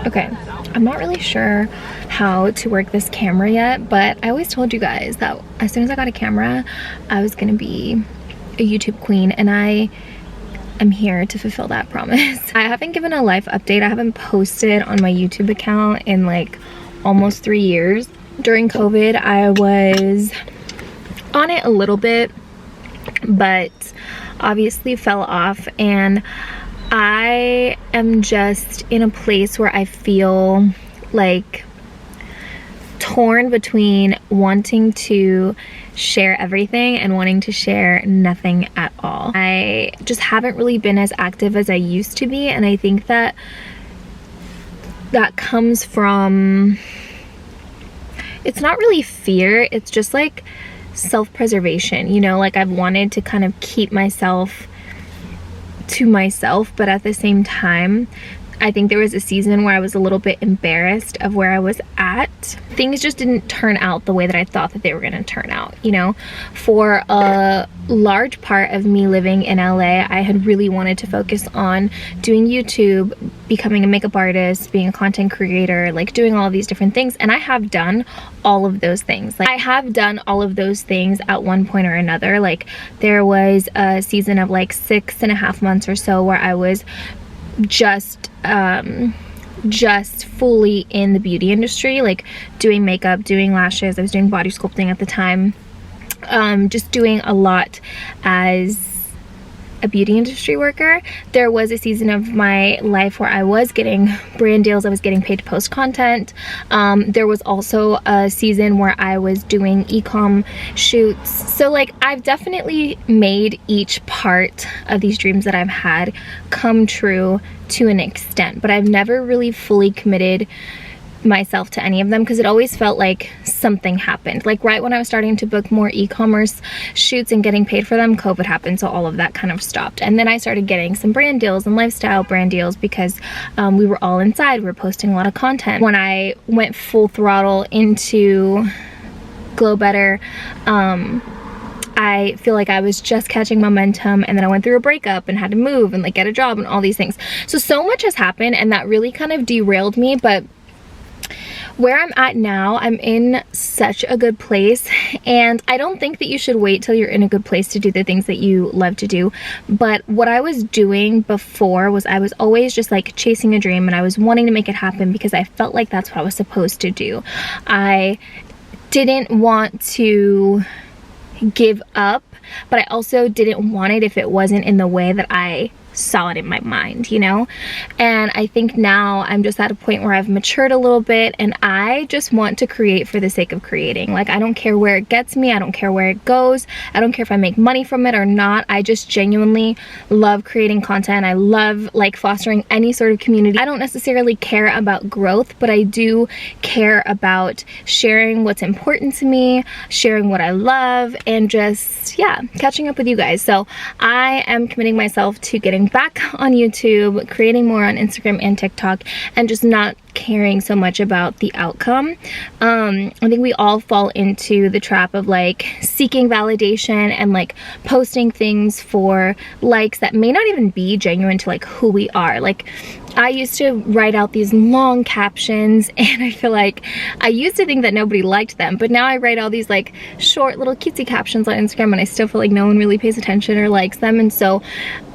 Okay, I'm not really sure how to work this camera yet, but I always told you guys that as soon as I got a camera, I was gonna be a YouTube queen, and I am here to fulfill that promise. I haven't given a life update. I haven't posted on my YouTube account in like almost 3 years. During COVID, I was on it a little bit, but obviously fell off, and I am just in a place where I feel like torn between wanting to share everything and wanting to share nothing at all. I just haven't really been as active as I used to be, and I think that that comes from, it's not really fear, it's just like self-preservation, you know, like I've wanted to kind of keep myself to myself, but at the same time I think there was a season where I was a little bit embarrassed of where I was at. Things just didn't turn out the way that I thought that they were going to turn out, you know. For a large part of me living in LA, I had really wanted to focus on doing YouTube, becoming a makeup artist, being a content creator, like doing all of these different things, and I have done all of those things. Like I have done all of those things at one point or another. Like there was a season of like 6.5 months or so where I was just fully in the beauty industry, like doing makeup, doing lashes. I was doing body sculpting at the time, just doing a lot as a beauty industry worker. There was a season of my life where I was getting brand deals, I was getting paid to post content. There was also a season where I was doing e-com shoots. So like I've definitely made each part of these dreams that I've had come true to an extent, but I've never really fully committed myself to any of them because it always felt like something happened. Like right when I was starting to book more e-commerce shoots and getting paid for them, COVID happened, so all of that kind of stopped. And then I started getting some brand deals and lifestyle brand deals because we were all inside, we were posting a lot of content. When I went full throttle into Glow Better, I feel like I was just catching momentum, and then I went through a breakup and had to move and like get a job and all these things. So much has happened, and that really kind of derailed me. But where I'm at now, I'm in such a good place, and I don't think that you should wait till you're in a good place to do the things that you love to do. But what I was doing before was I was always just like chasing a dream, and I was wanting to make it happen because I felt like that's what I was supposed to do. I didn't want to give up, but I also didn't want it if it wasn't in the way that I saw it in my mind, you know. And I think now I'm just at a point where I've matured a little bit, and I just want to create for the sake of creating. Like I don't care where it gets me, I don't care where it goes, I don't care if I make money from it or not. I just genuinely love creating content. I love like fostering any sort of community. I don't necessarily care about growth, but I do care about sharing what's important to me, sharing what I love, and just, yeah, catching up with you guys. So I am committing myself to getting back on YouTube, creating more on Instagram and TikTok, and just not caring so much about the outcome. I think we all fall into the trap of like seeking validation and like posting things for likes that may not even be genuine to like who we are. Like I used to write out these long captions, and I feel like I used to think that nobody liked them, but now I write all these like short little cutesy captions on Instagram, and I still feel like no one really pays attention or likes them. And so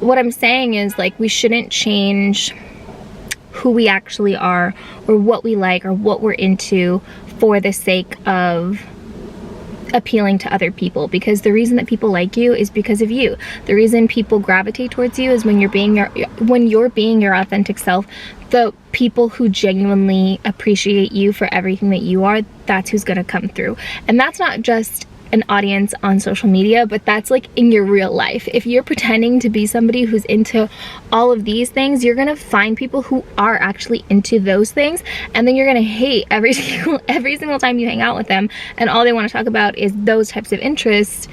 what I'm saying is like we shouldn't change who we actually are or what we like or what we're into for the sake of appealing to other people, because the reason that people like you is because of you. The reason people gravitate towards you is when you're being your authentic self. The people who genuinely appreciate you for everything that you are, that's who's gonna come through. And that's not just an audience on social media, but that's like in your real life. If you're pretending to be somebody who's into all of these things, you're gonna find people who are actually into those things, and then you're gonna hate every single time you hang out with them, and all they want to talk about is those types of interests.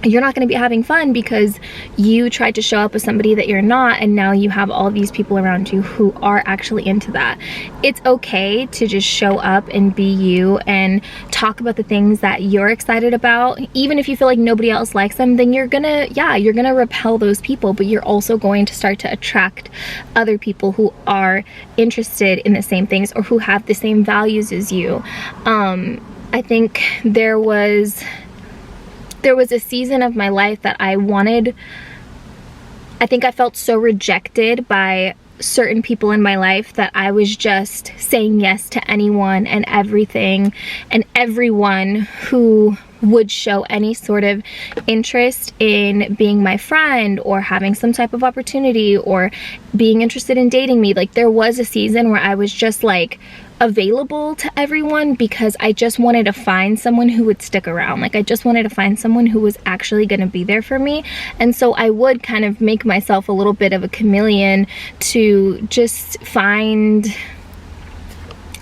you're not going to be having fun because you tried to show up as somebody that you're not, and now you have all these people around you who are actually into that. It's okay to just show up and be you and talk about the things that you're excited about. Even if you feel like nobody else likes them, then you're gonna repel those people, but you're also going to start to attract other people who are interested in the same things or who have the same values as you. I think there was a season of my life that I think I felt so rejected by certain people in my life that I was just saying yes to anyone and everything and everyone who would show any sort of interest in being my friend or having some type of opportunity or being interested in dating me. Like, there was a season where I was just like available to everyone because I just wanted to find someone who would stick around. Like, I just wanted to find someone who was actually going to be there for me. And so I would kind of make myself a little bit of a chameleon to just find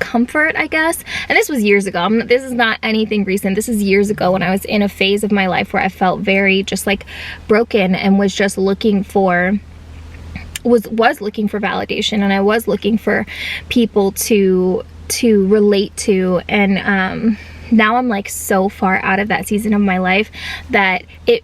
comfort, I guess. And this was years ago. This is not anything recent. This is years ago when I was in a phase of my life where I felt very just like broken and was just looking for was looking for validation, and I was looking for people to relate to. And now I'm like so far out of that season of my life that it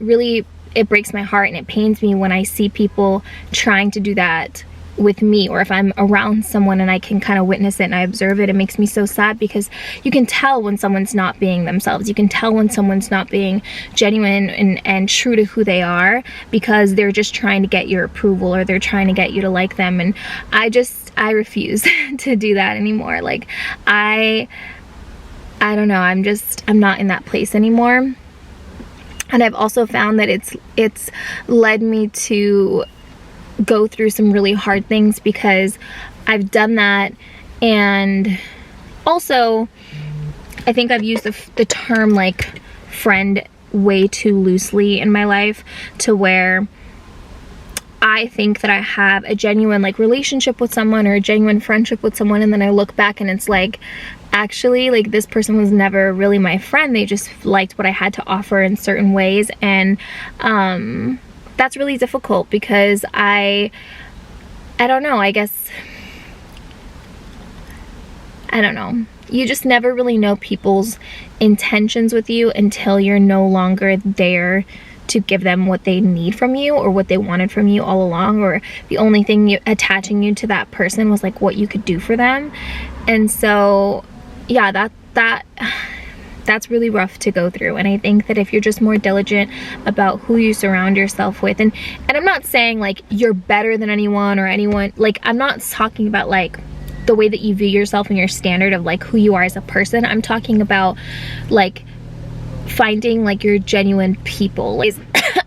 breaks my heart and it pains me when I see people trying to do that with me, or if I'm around someone and I can kind of witness it and I observe it. It makes me so sad because you can tell when someone's not being themselves. You can tell when someone's not being genuine and true to who they are because they're just trying to get your approval or they're trying to get you to like them. And I refuse to do that anymore. Like, I don't know, I'm not in that place anymore. And I've also found that it's led me to go through some really hard things because I've done that. And also I think I've used the term like friend way too loosely in my life, to where I think that I have a genuine like relationship with someone or a genuine friendship with someone, and then I look back and it's like, actually, like, this person was never really my friend. They just liked what I had to offer in certain ways. And that's really difficult because I don't know, I guess, I don't know. You just never really know people's intentions with you until you're no longer there to give them what they need from you or what they wanted from you all along, or the only thing attaching you to that person was like what you could do for them. And so yeah, that's really rough to go through. And I think that if you're just more diligent about who you surround yourself with, and I'm not saying like you're better than anyone or anyone, like, I'm not talking about like the way that you view yourself and your standard of like who you are as a person. I'm talking about like finding like your genuine people. Like,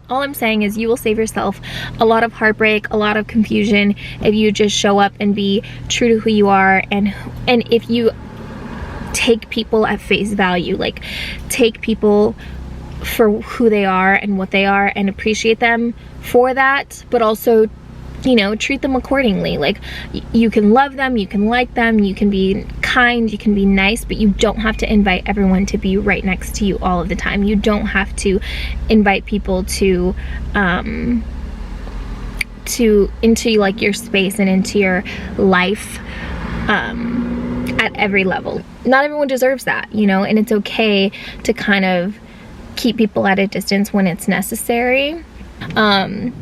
all I'm saying is you will save yourself a lot of heartbreak, a lot of confusion if you just show up and be true to who you are, and if you take people at face value, like take people for who they are and what they are and appreciate them for that, but also, you know, treat them accordingly. Like, you can love them, you can like them, you can be kind, you can be nice, but you don't have to invite everyone to be right next to you all of the time. You don't have to invite people to into like your space and into your life at every level. Not everyone deserves that, you know, and it's okay to kind of keep people at a distance when it's necessary.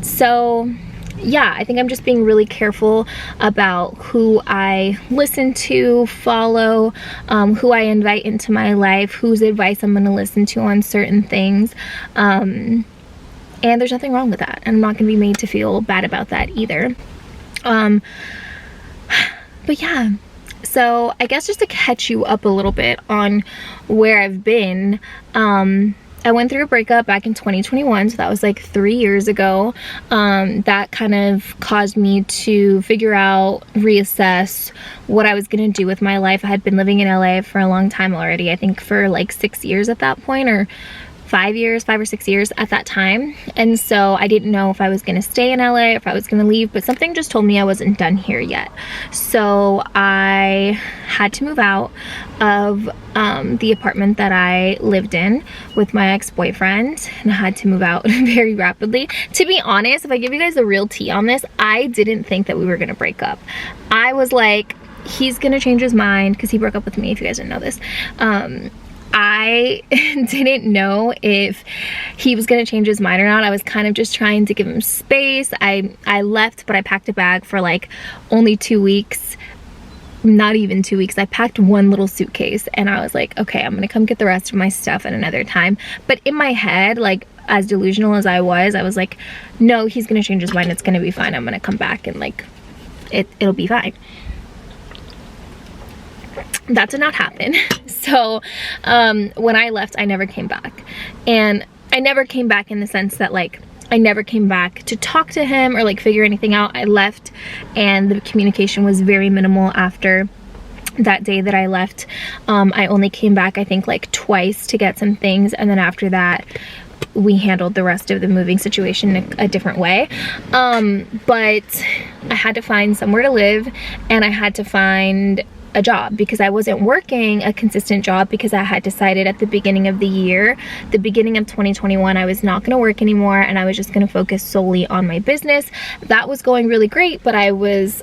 So yeah, I think I'm just being really careful about who I listen to, follow, who I invite into my life, whose advice I'm going to listen to on certain things. And there's nothing wrong with that. And I'm not going to be made to feel bad about that either. But yeah, so I guess just to catch you up a little bit on where I've been, I went through a breakup back in 2021, so that was like 3 years ago. That kind of caused me to figure out, reassess what I was gonna do with my life. I had been living in LA for a long time already, I think for like 6 years at that point, or 5 or 6 years at that time. And so I didn't know if I was gonna stay in LA, if I was gonna leave, but something just told me I wasn't done here yet. So I had to move out of the apartment that I lived in with my ex-boyfriend, and I had to move out very rapidly. To be honest, if I give you guys the real tea on this, I didn't think that we were gonna break up. I was like, he's gonna change his mind, because he broke up with me, if you guys didn't know this. I didn't know if he was gonna change his mind or not. I was kind of just trying to give him space. I left, but I packed a bag for like only 2 weeks. Not even 2 weeks. I packed one little suitcase, and I was like, okay, I'm gonna come get the rest of my stuff at another time. But in my head, like, as delusional as I was like, no, he's gonna change his mind. It's gonna be fine. I'm gonna come back and like, it'll be fine. That did not happen. So when I left, I never came back. And I never came back in the sense that like, I never came back to talk to him or like figure anything out. I left, and the communication was very minimal after that day that I left. I only came back, I think, like twice to get some things, and then after that we handled the rest of the moving situation a different way. But I had to find somewhere to live, and I had to find a job, because I wasn't working a consistent job, because I had decided at the beginning of the year, the beginning of 2021, I was not going to work anymore, and I was just going to focus solely on my business. That was going really great, but I was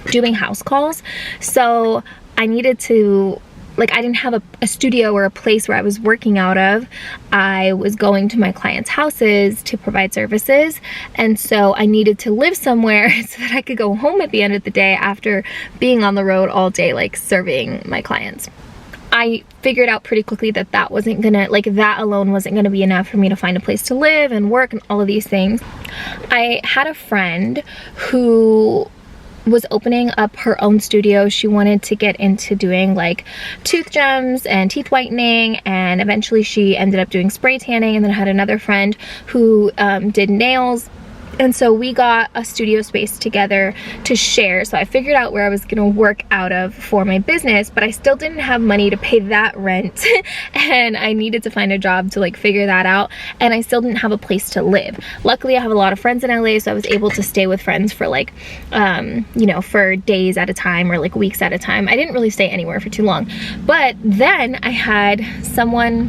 doing house calls, so I needed to, like, I didn't have a studio or a place where I was working out of. I was going to my clients' houses to provide services, and so I needed to live somewhere so that I could go home at the end of the day after being on the road all day, like serving my clients. I figured out pretty quickly that that wasn't gonna, like, that alone wasn't gonna be enough for me to find a place to live and work and all of these things. I had a friend who was opening up her own studio. She wanted to get into doing like tooth gems and teeth whitening, and eventually she ended up doing spray tanning. And then I had another friend who did nails, and so we got a studio space together to share. So I figured out where I was gonna work out of for my business, but I still didn't have money to pay that rent and I needed to find a job to like figure that out, and I still didn't have a place to live. Luckily, I have a lot of friends in LA, so I was able to stay with friends for like you know, for days at a time or like weeks at a time. I didn't really stay anywhere for too long. But then I had someone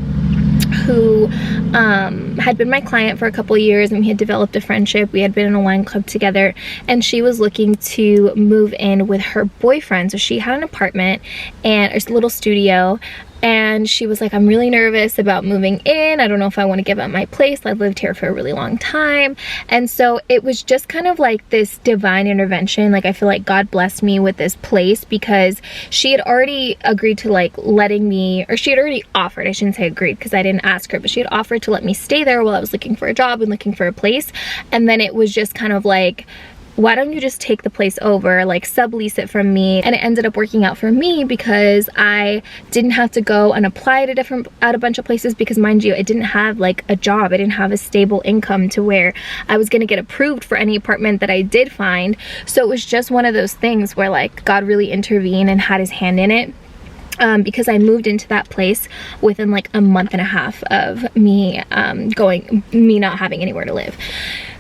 who had been my client for a couple years, and we had developed a friendship. We had been in a wine club together, and she was looking to move in with her boyfriend. So she had an apartment and a little studio, and she was like, I'm really nervous about moving in. I don't know if I want to give up my place. I've lived here for a really long time. And so it was just kind of like this divine intervention. Like, I feel like God blessed me with this place, because she had already agreed to like letting me, or she had already offered, I shouldn't say agreed because I didn't ask her, but she had offered to let me stay there while I was looking for a job and looking for a place. And then it was just kind of like, why don't you just take the place over, like sublease it from me? And it ended up working out for me, because I didn't have to go and apply to a bunch of places, because mind you, I didn't have like a job. I didn't have a stable income to where I was gonna get approved for any apartment that I did find. So it was just one of those things where like God really intervened and had his hand in it. Because I moved into that place within like a month and a half of me not having anywhere to live.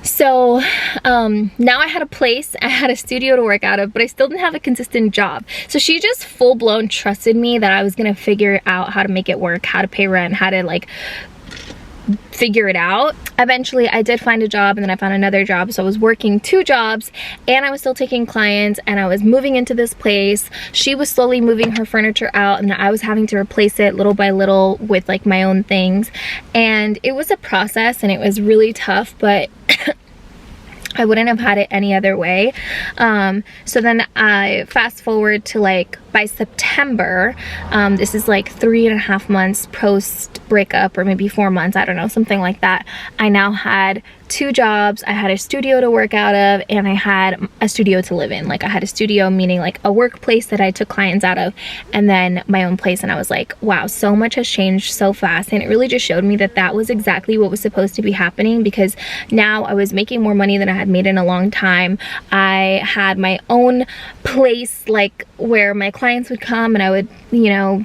So now I had a place, I had a studio to work out of, but I still didn't have a consistent job. So she just full-blown trusted me that I was gonna figure out how to make it work, how to pay rent, how to like figure it out. Eventually I did find a job, and then I found another job, so I was working 2 jobs, and I was still taking clients, and I was moving into this place. She was slowly moving her furniture out, and I was having to replace it little by little with like my own things, and it was a process and it was really tough, but I wouldn't have had it any other way. So then I fast forward to like by September, this is like 3.5 months post breakup, or maybe 4 months, I don't know, something like that. I now had 2 jobs, I had a studio to work out of, and I had a studio to live in. Like, I had a studio, meaning like a workplace that I took clients out of, and then my own place. And I was like, wow, so much has changed so fast. And it really just showed me that that was exactly what was supposed to be happening, because now I was making more money than I had made in a long time. I had my own place, like where my clients would come, and I would, you know,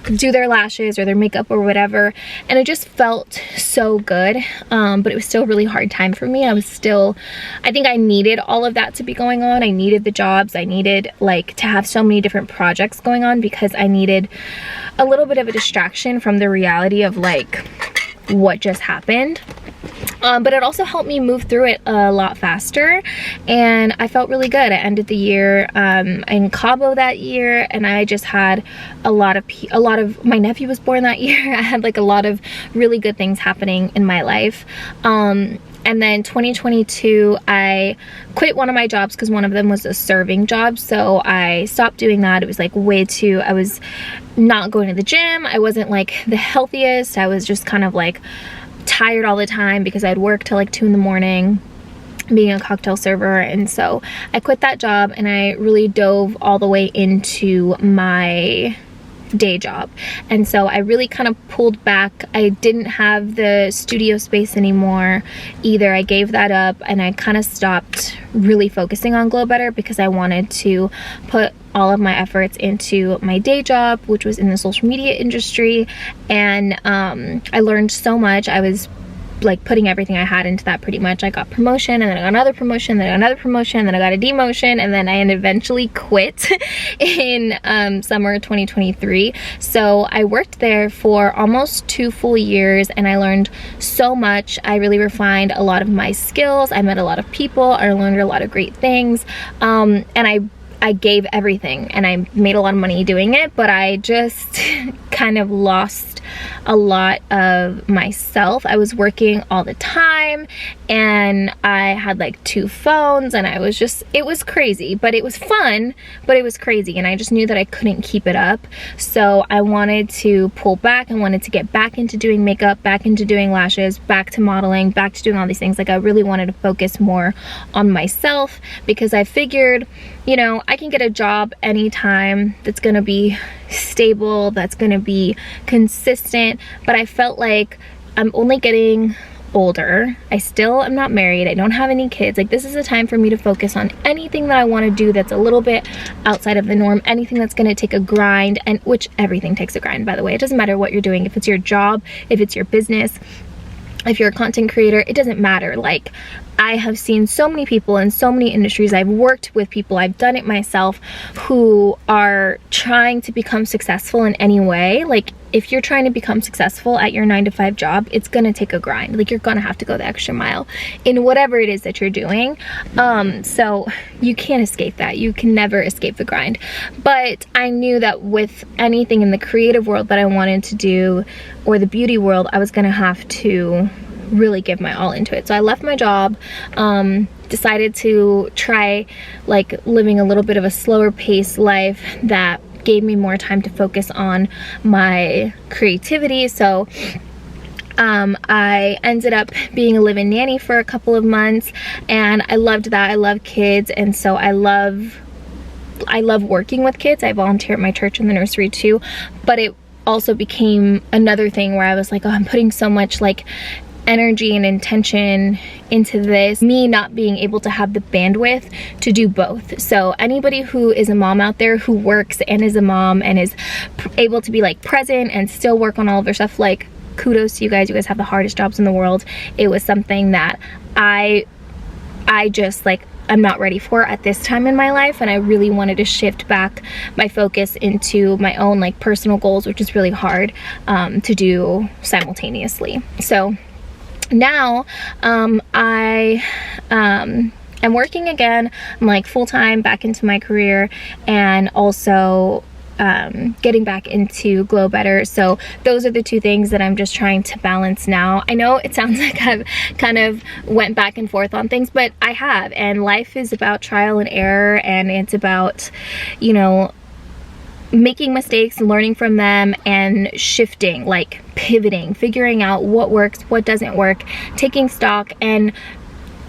do their lashes or their makeup or whatever, and it just felt so good. But it was still a really hard time for me. I think I needed all of that to be going on. I needed the jobs. I needed like to have so many different projects going on, because I needed a little bit of a distraction from the reality of like what just happened. But it also helped me move through it a lot faster, and I felt really good. I ended the year in Cabo that year, and I just had a lot of my nephew was born that year. I had like a lot of really good things happening in my life. And then 2022, I quit one of my jobs because one of them was a serving job. So I stopped doing that. It was like I was not going to the gym. I wasn't like the healthiest. I was just kind of like tired all the time because I'd work till like 2 in the morning being a cocktail server. And so I quit that job, and I really dove all the way into my day job. And so I really kind of pulled back. I didn't have the studio space anymore either. I gave that up, and I kind of stopped really focusing on Glow Better because I wanted to put all of my efforts into my day job, which was in the social media industry. And I learned so much. I was like putting everything I had into that pretty much. I got promotion, and then I got another promotion, then I got another promotion, then I got a demotion, and then I eventually quit in summer 2023. So I worked there for almost 2 full years, and I learned so much. I really refined a lot of my skills. I met a lot of people. I learned a lot of great things. And I gave everything, and I made a lot of money doing it, but I just kind of lost a lot of myself. I was working all the time, and I had like 2 phones, and it was crazy, but it was fun, but it was crazy, and I just knew that I couldn't keep it up. So I wanted to pull back. I wanted to get back into doing makeup, back into doing lashes, back to modeling, back to doing all these things. Like I really wanted to focus more on myself, because I figured, you know, I can get a job anytime that's gonna be stable, that's gonna be consistent. But I felt like I'm only getting older. I still am not married. I don't have any kids. Like, this is a time for me to focus on anything that I want to do that's a little bit outside of the norm, anything that's going to take a grind, and which everything takes a grind, by the way. It doesn't matter what you're doing. If it's your job, if it's your business, if you're a content creator, it doesn't matter. Like, I have seen so many people in so many industries. I've worked with people, I've done it myself, who are trying to become successful in any way. Like, if you're trying to become successful at your 9-to-5 job, it's gonna take a grind. Like, you're gonna have to go the extra mile in whatever it is that you're doing. So you can't escape that. You can never escape the grind. But I knew that with anything in the creative world that I wanted to do, or the beauty world, I was gonna have to really give my all into it. So I left my job, decided to try like living a little bit of a slower paced life that gave me more time to focus on my creativity. So I ended up being a live-in nanny for a couple of months, and I loved that. I love kids, and so I love working with kids. I volunteer at my church in the nursery too, but it also became another thing where I was like, oh, I'm putting so much like energy and intention into this, me not being able to have the bandwidth to do both. So anybody who is a mom out there who works and is a mom and is able to be like present and still work on all of their stuff, like, kudos to you guys. You guys have the hardest jobs in the world. It was something that I just like, I'm not ready for at this time in my life, and I really wanted to shift back my focus into my own like personal goals, which is really hard to do simultaneously. So now I'm working again. I'm like full-time back into my career, and also getting back into Glow Better. So those are the 2 things that I'm just trying to balance now. I know it sounds like I've kind of went back and forth on things, but I have, and life is about trial and error, and it's about, you know, making mistakes and learning from them and shifting, like pivoting, figuring out what works, what doesn't work, taking stock, and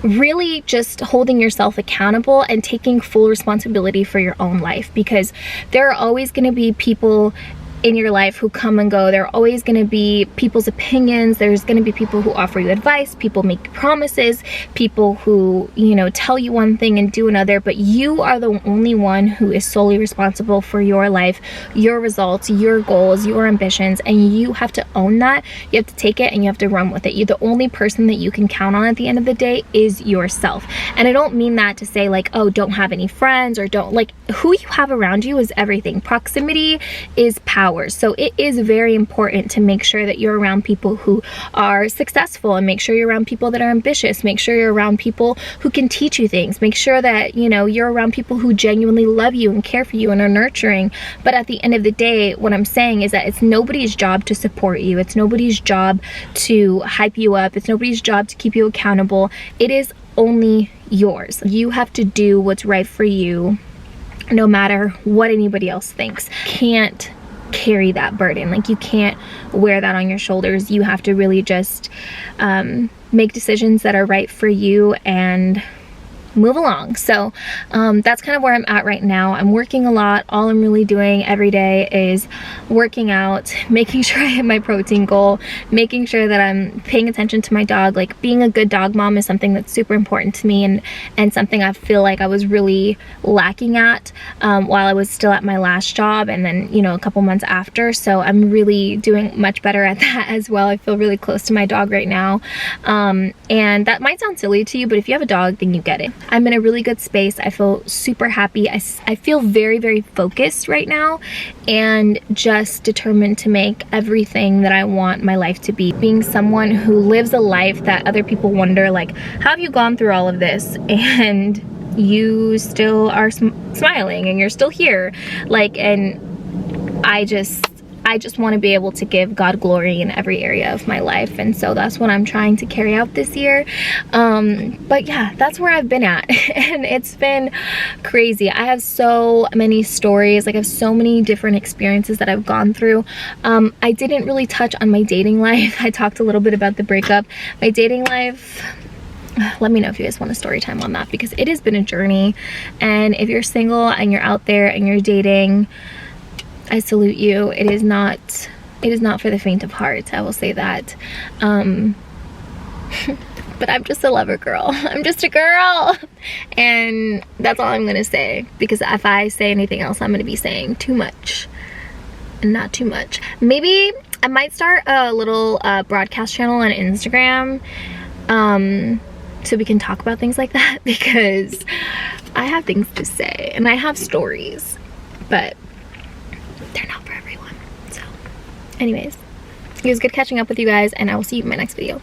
really just holding yourself accountable and taking full responsibility for your own life, because there are always going to be people in your life who come and go. There are always going to be people's opinions. There's going to be people who offer you advice, people make promises, people who, you know, tell you one thing and do another, but you are the only one who is solely responsible for your life, your results, your goals, your ambitions, and you have to own that. You have to take it and you have to run with it. You're the only person that you can count on at the end of the day is yourself. And I don't mean that to say like, oh, don't have any friends, or don't, like, who you have around you is everything. Proximity is power. So it is very important to make sure that you're around people who are successful, and make sure you're around people that are ambitious. Make sure you're around people who can teach you things. Make sure that, you know, you're around people who genuinely love you and care for you and are nurturing. But at the end of the day, what I'm saying is that it's nobody's job to support you. It's nobody's job to hype you up. It's nobody's job to keep you accountable. It is only yours. You have to do what's right for you, no matter what anybody else thinks. Can't carry that burden. Like, you can't wear that on your shoulders. You have to really just make decisions that are right for you and move along. So that's kind of where I'm at right now. I'm working a lot. All I'm really doing every day is working out, making sure I hit my protein goal, making sure that I'm paying attention to my dog. Like, being a good dog mom is something that's super important to me, and something I feel like I was really lacking at while I was still at my last job, and then, you know, a couple months after. So I'm really doing much better at that as well. I feel really close to my dog right now. And that might sound silly to you, but if you have a dog, then you get it. I'm in a really good space. I feel super happy. I feel very, very focused right now, and just determined to make everything that I want my life to be. Being someone who lives a life that other people wonder, like, how have you gone through all of this and you still are smiling and you're still here? Like, and I just want to be able to give God glory in every area of my life, and so that's what I'm trying to carry out this year. But yeah, that's where I've been at, and it's been crazy. I have so many stories, like, I have so many different experiences that I've gone through. I didn't really touch on my dating life. I talked a little bit about the breakup. My dating life, let me know if you guys want a story time on that, because it has been a journey. And if you're single and you're out there and you're dating, I salute you. It is not for the faint of heart, I will say that. But I'm just a lover girl. I'm just a girl. And that's all I'm gonna say, because if I say anything else, I'm gonna be saying too much and not too much. Maybe I might start a little broadcast channel on Instagram, so we can talk about things like that, because I have things to say and I have stories, but they're not for everyone. So anyways, it was good catching up with you guys, and I will see you in my next video.